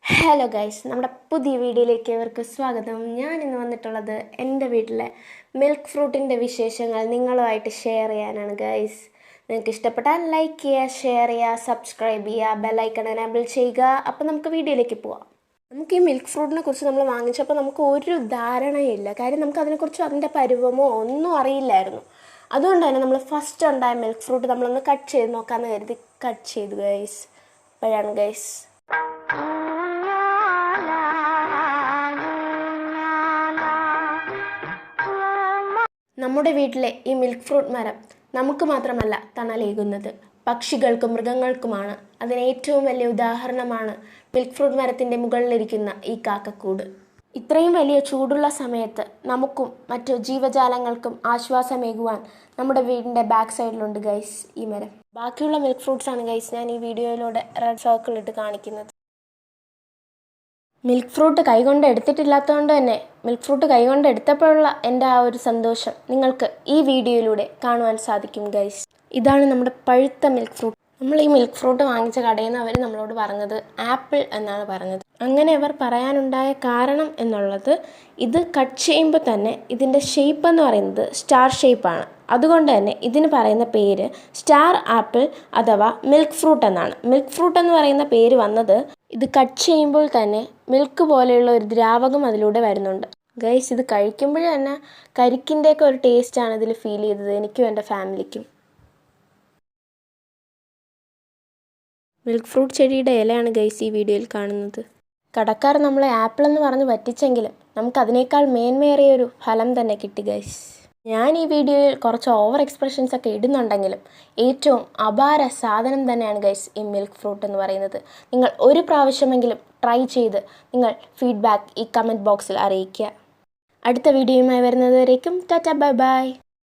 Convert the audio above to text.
Hello guys, നമ്മുടെ പുതിയ വീഡിയോയിലേക്ക് ഇവർക്ക് സ്വാഗതം. ഞാൻ ഇന്ന് വന്നിട്ടുള്ളത് എൻ്റെ വീട്ടിലെ മിൽക്ക് ഫ്രൂട്ടിൻ്റെ വിശേഷങ്ങൾ നിങ്ങളുമായിട്ട് ഷെയർ ചെയ്യാനാണ് ഗൈസ്. നിങ്ങൾക്ക് ഇഷ്ടപ്പെട്ടാൽ ലൈക്ക് ചെയ്യുക, ഷെയർ ചെയ്യുക, സബ്സ്ക്രൈബ് ചെയ്യുക, ബെല്ലൈക്കൺ എനേബിൾ ചെയ്യുക. അപ്പോൾ നമുക്ക് വീഡിയോയിലേക്ക് പോവാം. നമുക്ക് ഈ മിൽക്ക് ഫ്രൂട്ടിനെ കുറിച്ച് നമ്മൾ വാങ്ങിച്ചപ്പോൾ നമുക്ക് ഒരു ധാരണയില്ല. കാര്യം നമുക്ക് അതിനെക്കുറിച്ച് അതിൻ്റെ പരുവമോ ഒന്നും അറിയില്ലായിരുന്നു. അതുകൊണ്ട് തന്നെ നമ്മൾ ഫസ്റ്റ് ഉണ്ടായ മിൽക്ക് ഫ്രൂട്ട് നമ്മളൊന്ന് കട്ട് ചെയ്ത് നോക്കാമെന്ന് കരുതി കട്ട് ചെയ്തു ഗൈസ്. അപ്പോഴാണ് ഗൈസ് നമ്മുടെ വീട്ടിലെ ഈ മിൽക്ക് ഫ്രൂട്ട് മരം നമുക്ക് മാത്രമല്ല തണലേകുന്നത്, പക്ഷികൾക്കും മൃഗങ്ങൾക്കുമാണ്. അതിന് ഏറ്റവും വലിയ ഉദാഹരണമാണ് മിൽക്ക് ഫ്രൂട്ട് മരത്തിൻ്റെ മുകളിലിരിക്കുന്ന ഈ കാക്കക്കൂട്. ഇത്രയും വലിയ ചൂടുള്ള സമയത്ത് നമുക്കും മറ്റു ജീവജാലങ്ങൾക്കും ആശ്വാസമേകുവാൻ നമ്മുടെ വീടിൻ്റെ ബാക്ക് സൈഡിലുണ്ട് ഗൈസ് ഈ മരം. ബാക്കിയുള്ള മിൽക്ക് ഫ്രൂട്ട്സ് ആണ് ഗൈസ് ഞാൻ ഈ വീഡിയോയിലൂടെ റെഡ് സർക്കിൾ ഇട്ട് കാണിക്കുന്നത്. മിൽക്ക് ഫ്രൂട്ട് കൈകൊണ്ട് എടുത്തിട്ടില്ലാത്തതുകൊണ്ട് തന്നെ മിൽക്ക് ഫ്രൂട്ട് കൈകൊണ്ട് എടുത്തപ്പോഴുള്ള എൻ്റെ ആ ഒരു സന്തോഷം നിങ്ങൾക്ക് ഈ വീഡിയോയിലൂടെ കാണുവാൻ സാധിക്കും ഗൈസ്. ഇതാണ് നമ്മുടെ പഴുത്ത മിൽക്ക് ഫ്രൂട്ട്. നമ്മൾ ഈ മിൽക്ക് ഫ്രൂട്ട് വാങ്ങിച്ച കടയിൽ നിന്ന് അവർ നമ്മളോട് പറഞ്ഞത് ആപ്പിൾ എന്നാണ് പറഞ്ഞത്. അങ്ങനെ അവർ പറയാനുണ്ടായ കാരണം എന്നുള്ളത്, ഇത് കട്ട് ചെയ്യുമ്പോൾ തന്നെ ഇതിൻ്റെ ഷേപ്പ് എന്ന് പറയുന്നത് സ്റ്റാർ ഷേപ്പാണ്. അതുകൊണ്ട് തന്നെ ഇതിന് പറയുന്ന പേര് സ്റ്റാർ ആപ്പിൾ അഥവാ മിൽക്ക് ഫ്രൂട്ട് എന്നാണ്. മിൽക്ക് ഫ്രൂട്ട് എന്ന് പറയുന്ന പേര് വന്നത് ഇത് കട്ട് ചെയ്യുമ്പോൾ തന്നെ മിൽക്ക് പോലെയുള്ള ഒരു ദ്രാവകം അതിലൂടെ വരുന്നുണ്ട് ഗൈസ്. ഇത് കഴിക്കുമ്പോൾ തന്നെ കരിക്കിൻ്റെയൊക്കെ ഒരു ടേസ്റ്റാണ് ഇതിൽ ഫീൽ ചെയ്തത്, എനിക്കും എൻ്റെ ഫാമിലിക്കും. മിൽക്ക് ഫ്രൂട്ട് ചെടിയുടെ ഇലയാണ് ഗൈസ് ഈ വീഡിയോയിൽ കാണുന്നത്. കടക്കാർ നമ്മളെ ആപ്പിൾ എന്ന് പറഞ്ഞ് പറ്റിച്ചെങ്കിലും നമുക്ക് അതിനേക്കാൾ മേന്മയേറിയൊരു ഫലം തന്നെ കിട്ടി ഗൈസ്. ഞാൻ ഈ വീഡിയോയിൽ കുറച്ച് ഓവർ എക്സ്പ്രഷൻസ് ഒക്കെ ഇടുന്നുണ്ടെങ്കിലും ഏറ്റവും അപാര സാധനം തന്നെയാണ് ഗൈസ് ഈ മിൽക്ക് ഫ്രൂട്ട് എന്ന് പറയുന്നത്. നിങ്ങൾ ഒരു പ്രാവശ്യമെങ്കിലും ട്രൈ ചെയ്ത് നിങ്ങൾ ഫീഡ്ബാക്ക് ഈ കമൻറ്റ് ബോക്സിൽ അറിയിക്കുക. അടുത്ത വീഡിയോയുമായി വരുന്നത് വരേക്കും ടാറ്റ ബൈ ബൈ.